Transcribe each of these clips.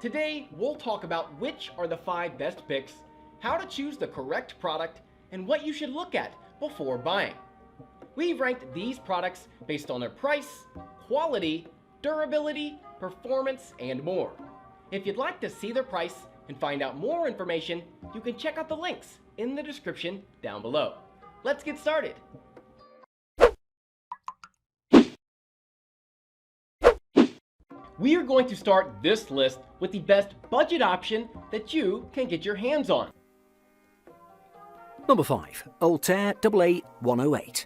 Today, we'll talk about which are the 5 best picks, how to choose the correct product, and what you should look at before buying. We've ranked these products based on their price, quality, durability, performance, and more. If you'd like to see their price and find out more information, you can check out the links in the description down below. Let's get started. We are going to start this list with the best budget option that you can get your hands on. Number 5. Altair AA108.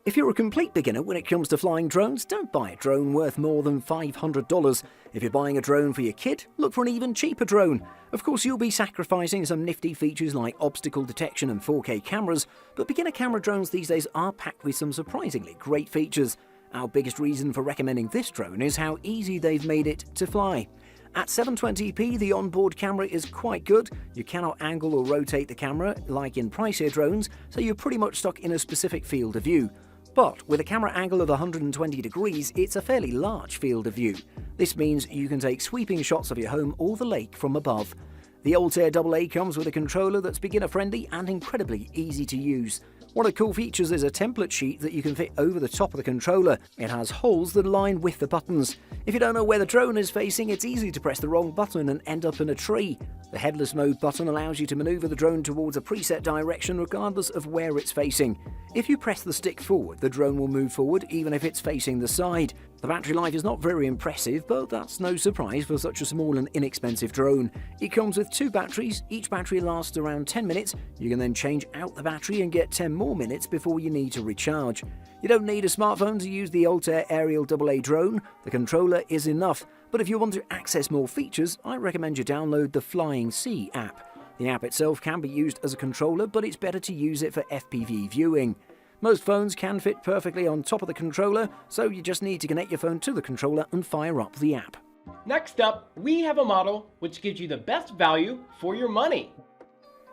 If you're a complete beginner when it comes to flying drones, don't buy a drone worth more than $500. If you're buying a drone for your kid, look for an even cheaper drone. Of course, you'll be sacrificing some nifty features like obstacle detection and 4K cameras, but beginner camera drones these days are packed with some surprisingly great features. Our biggest reason for recommending this drone is how easy they've made it to fly. At 720p, the onboard camera is quite good. You cannot angle or rotate the camera like in pricier drones, so you're pretty much stuck in a specific field of view. But with a camera angle of 120 degrees, it's a fairly large field of view. This means you can take sweeping shots of your home or the lake from above. The Altair AA comes with a controller that's beginner-friendly and incredibly easy to use. One of the cool features is a template sheet that you can fit over the top of the controller. It has holes that align with the buttons. If you don't know where the drone is facing, it's easy to press the wrong button and end up in a tree. The headless mode button allows you to maneuver the drone towards a preset direction regardless of where it's facing. If you press the stick forward, the drone will move forward even if it's facing the side. The battery life is not very impressive, but that's no surprise for such a small and inexpensive drone. It comes with 2 batteries, each battery lasts around 10 minutes. You can then change out the battery and get 10 more minutes before you need to recharge. You don't need a smartphone to use the Altair Aerial AA drone, the controller is enough. But if you want to access more features, I recommend you download the Flying C app. The app itself can be used as a controller, but it's better to use it for FPV viewing. Most phones can fit perfectly on top of the controller, so you just need to connect your phone to the controller and fire up the app. Next up, we have a model which gives you the best value for your money.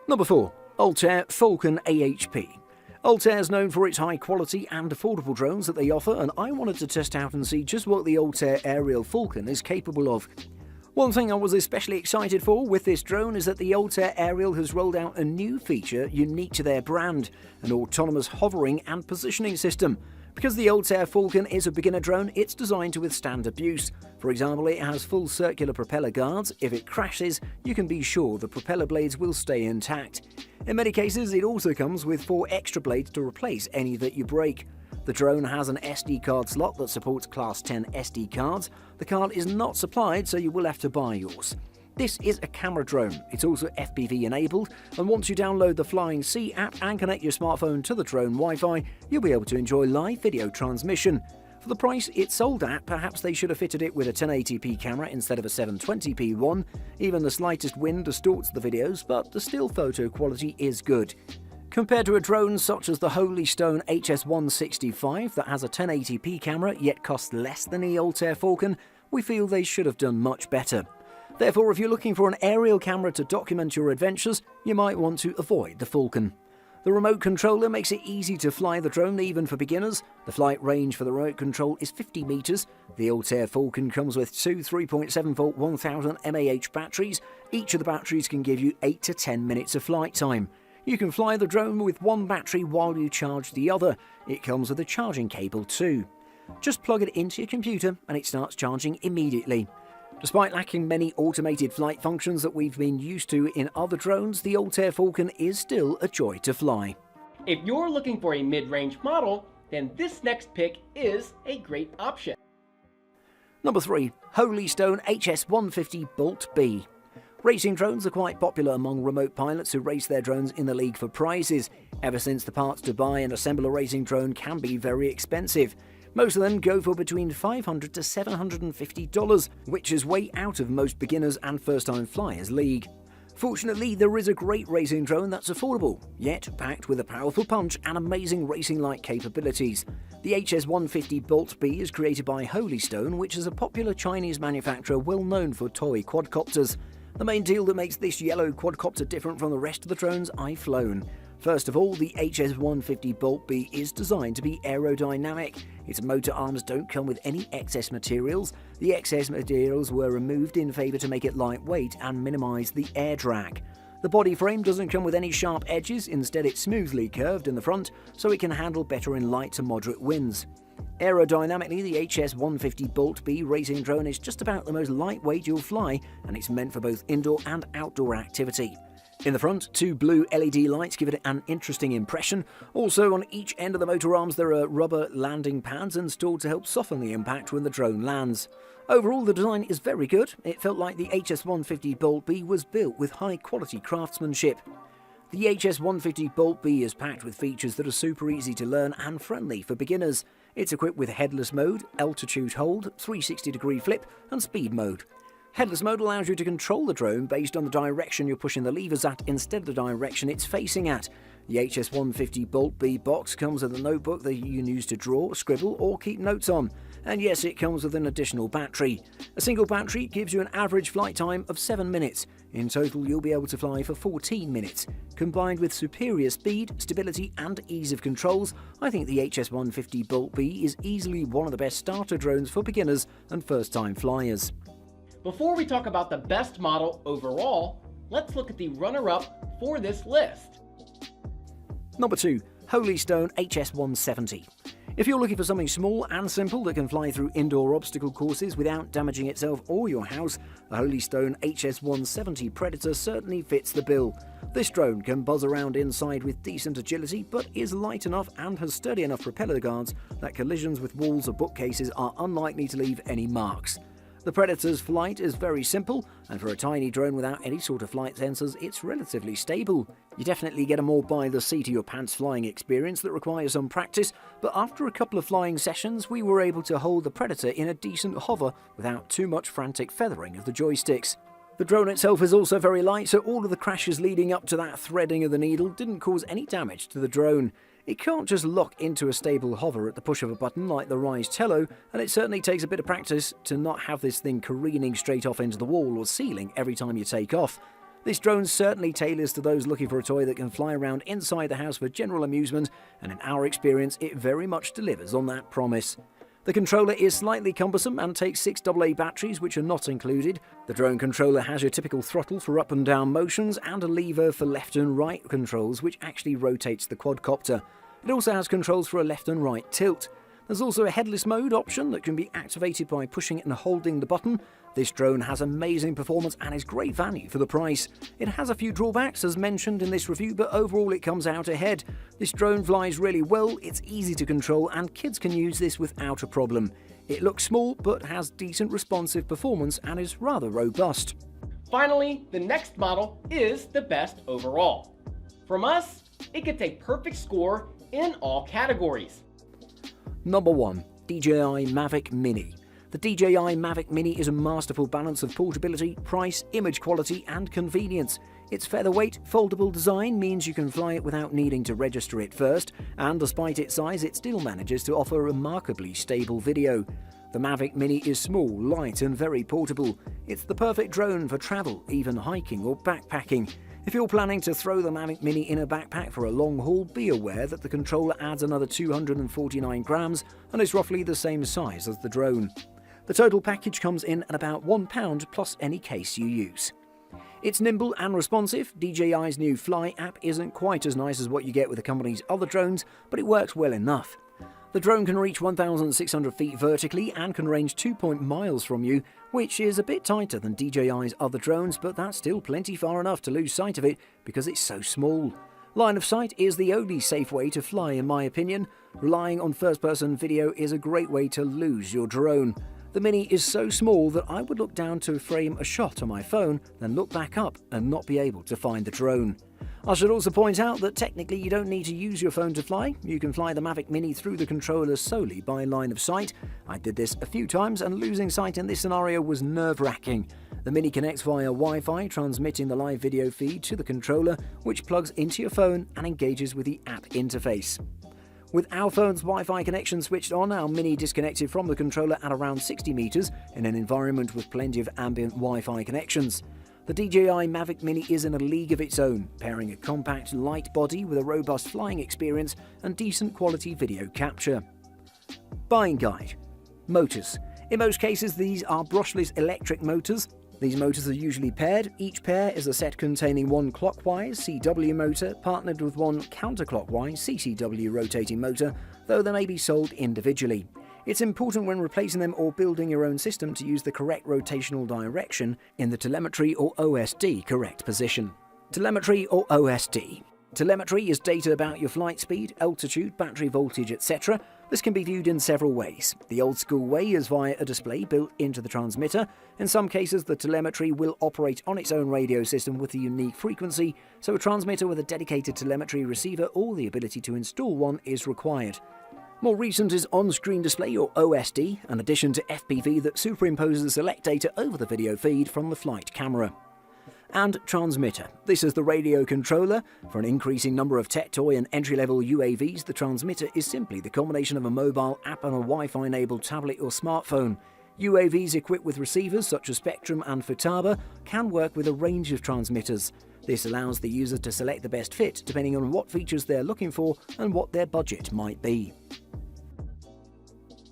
Number 4. Altair Falcon AHP. Altair is known for its high quality and affordable drones that they offer, and I wanted to test out and see just what the Altair Aerial Falcon is capable of. One thing I was especially excited for with this drone is that the Altair Aerial has rolled out a new feature unique to their brand, an autonomous hovering and positioning system. Because the Altair Falcon is a beginner drone, it's designed to withstand abuse. For example, it has full circular propeller guards. If it crashes, you can be sure the propeller blades will stay intact. In many cases, it also comes with 4 extra blades to replace any that you break. The drone has an SD card slot that supports Class 10 SD cards. The card is not supplied, so you will have to buy yours. This is a camera drone. It's also FPV enabled, and once you download the Flying C app and connect your smartphone to the drone Wi-Fi, you'll be able to enjoy live video transmission. For the price it's sold at, perhaps they should have fitted it with a 1080p camera instead of a 720p one. Even the slightest wind distorts the videos, but the still photo quality is good. Compared to a drone such as the Holystone HS165 that has a 1080p camera yet costs less than the Altair Falcon, we feel they should have done much better. Therefore, if you're looking for an aerial camera to document your adventures, you might want to avoid the Falcon. The remote controller makes it easy to fly the drone even for beginners. The flight range for the remote control is 50 meters. The Altair Falcon comes with 2 3.7-volt 1000 mAh batteries. Each of the batteries can give you 8 to 10 minutes of flight time. You can fly the drone with one battery while you charge the other. It comes with a charging cable too. Just plug it into your computer and it starts charging immediately. Despite lacking many automated flight functions that we've been used to in other drones, the Altair Falcon is still a joy to fly. If you're looking for a mid-range model, then this next pick is a great option. Number 3. Holystone HS150 Bolt B. Racing drones are quite popular among remote pilots who race their drones in the league for prizes. Ever since the parts to buy and assemble a racing drone can be very expensive. Most of them go for between $500 to $750, which is way out of most beginners and first-time flyers' league. Fortunately, there is a great racing drone that's affordable, yet packed with a powerful punch and amazing racing-like capabilities. The HS150 Bolt B is created by Holystone, which is a popular Chinese manufacturer well known for toy quadcopters. The main deal that makes this yellow quadcopter different from the rest of the drones I've flown. First of all, the HS150 Bolt B is designed to be aerodynamic. Its motor arms don't come with any excess materials. The excess materials were removed in favour to make it lightweight and minimise the air drag. The body frame doesn't come with any sharp edges, instead it's smoothly curved in the front so it can handle better in light to moderate winds. Aerodynamically, the HS150 Bolt B racing drone is just about the most lightweight you'll fly, and it's meant for both indoor and outdoor activity. In the front, two blue LED lights give it an interesting impression. Also, on each end of the motor arms there are rubber landing pads installed to help soften the impact when the drone lands. Overall, the design is very good. It felt like the HS150 Bolt B was built with high-quality craftsmanship. The HS150 Bolt B is packed with features that are super easy to learn and friendly for beginners. It's equipped with headless mode, altitude hold, 360-degree flip, and speed mode. Headless mode allows you to control the drone based on the direction you're pushing the levers at instead of the direction it's facing at. The HS150 Bolt B box comes with a notebook that you can use to draw, scribble, or keep notes on. And yes, it comes with an additional battery. A single battery gives you an average flight time of 7 minutes. In total, you'll be able to fly for 14 minutes. Combined with superior speed, stability, and ease of controls, I think the HS150 Bolt B is easily one of the best starter drones for beginners and first-time flyers. Before we talk about the best model overall, let's look at the runner-up for this list. Number 2. Holystone HS170. If you're looking for something small and simple that can fly through indoor obstacle courses without damaging itself or your house, the Holystone HS170 Predator certainly fits the bill. This drone can buzz around inside with decent agility, but is light enough and has sturdy enough propeller guards that collisions with walls or bookcases are unlikely to leave any marks. The Predator's flight is very simple, and for a tiny drone without any sort of flight sensors, it's relatively stable. You definitely get a more by-the-seat-of-your-pants flying experience that requires some practice, but after a couple of flying sessions, we were able to hold the Predator in a decent hover without too much frantic feathering of the joysticks. The drone itself is also very light, so all of the crashes leading up to that threading of the needle didn't cause any damage to the drone. It can't just lock into a stable hover at the push of a button like the Rise Tello, and it certainly takes a bit of practice to not have this thing careening straight off into the wall or ceiling every time you take off. This drone certainly tailors to those looking for a toy that can fly around inside the house for general amusement, and in our experience it very much delivers on that promise. The controller is slightly cumbersome and takes 6 AA batteries, which are not included. The drone controller has your typical throttle for up and down motions and a lever for left and right controls, which actually rotates the quadcopter. It also has controls for a left and right tilt. There's also a headless mode option that can be activated by pushing and holding the button. This drone has amazing performance and is great value for the price. It has a few drawbacks as mentioned in this review, but overall it comes out ahead. This drone flies really well, it's easy to control, and kids can use this without a problem. It looks small but has decent responsive performance and is rather robust. Finally, the next model is the best overall. From us, it gets a perfect score in all categories. Number 1. DJI Mavic Mini. The DJI Mavic Mini is a masterful balance of portability, price, image quality, and convenience. Its featherweight, foldable design means you can fly it without needing to register it first, and despite its size, it still manages to offer remarkably stable video. The Mavic Mini is small, light, and very portable. It's the perfect drone for travel, even hiking or backpacking. If you're planning to throw the Mavic Mini in a backpack for a long haul, be aware that the controller adds another 249 grams and is roughly the same size as the drone. The total package comes in at about £1 plus any case you use. It's nimble and responsive. DJI's new Fly app isn't quite as nice as what you get with the company's other drones, but it works well enough. The drone can reach 1,600 feet vertically and can range 2 miles from you, which is a bit tighter than DJI's other drones, but that's still plenty far enough to lose sight of it because it's so small. Line of sight is the only safe way to fly in my opinion. Relying on first-person video is a great way to lose your drone. The Mini is so small that I would look down to frame a shot on my phone, then look back up and not be able to find the drone. I should also point out that technically you don't need to use your phone to fly. You can fly the Mavic Mini through the controller solely by line of sight. I did this a few times and losing sight in this scenario was nerve-wracking. The Mini connects via Wi-Fi, transmitting the live video feed to the controller, which plugs into your phone and engages with the app interface. With our phone's Wi-Fi connection switched on, our Mini disconnected from the controller at around 60 meters in an environment with plenty of ambient Wi-Fi connections. The DJI Mavic Mini is in a league of its own, pairing a compact, light body with a robust flying experience and decent quality video capture. Buying guide. Motors. In most cases, these are brushless electric motors. These motors are usually paired. Each pair is a set containing one clockwise CW motor partnered with one counterclockwise CCW rotating motor, though they may be sold individually. It's important when replacing them or building your own system to use the correct rotational direction in the telemetry or OSD correct position. Telemetry or OSD. Telemetry is data about your flight speed, altitude, battery voltage, etc. This can be viewed in several ways. The old school way is via a display built into the transmitter. In some cases, the telemetry will operate on its own radio system with a unique frequency, so a transmitter with a dedicated telemetry receiver or the ability to install one is required. More recent is on-screen display or OSD, an addition to FPV that superimposes select data over the video feed from the flight camera. And transmitter. This is the radio controller. For an increasing number of tech toy and entry-level UAVs, the transmitter is simply the combination of a mobile app and a Wi-Fi enabled tablet or smartphone. UAVs equipped with receivers such as Spectrum and Futaba can work with a range of transmitters. This allows the user to select the best fit depending on what features they're looking for and what their budget might be.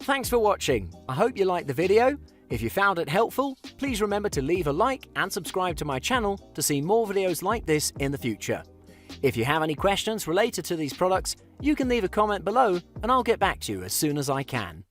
Thanks for watching. I hope you liked the video. If you found it helpful, please remember to leave a like and subscribe to my channel to see more videos like this in the future. If you have any questions related to these products, you can leave a comment below and I'll get back to you as soon as I can.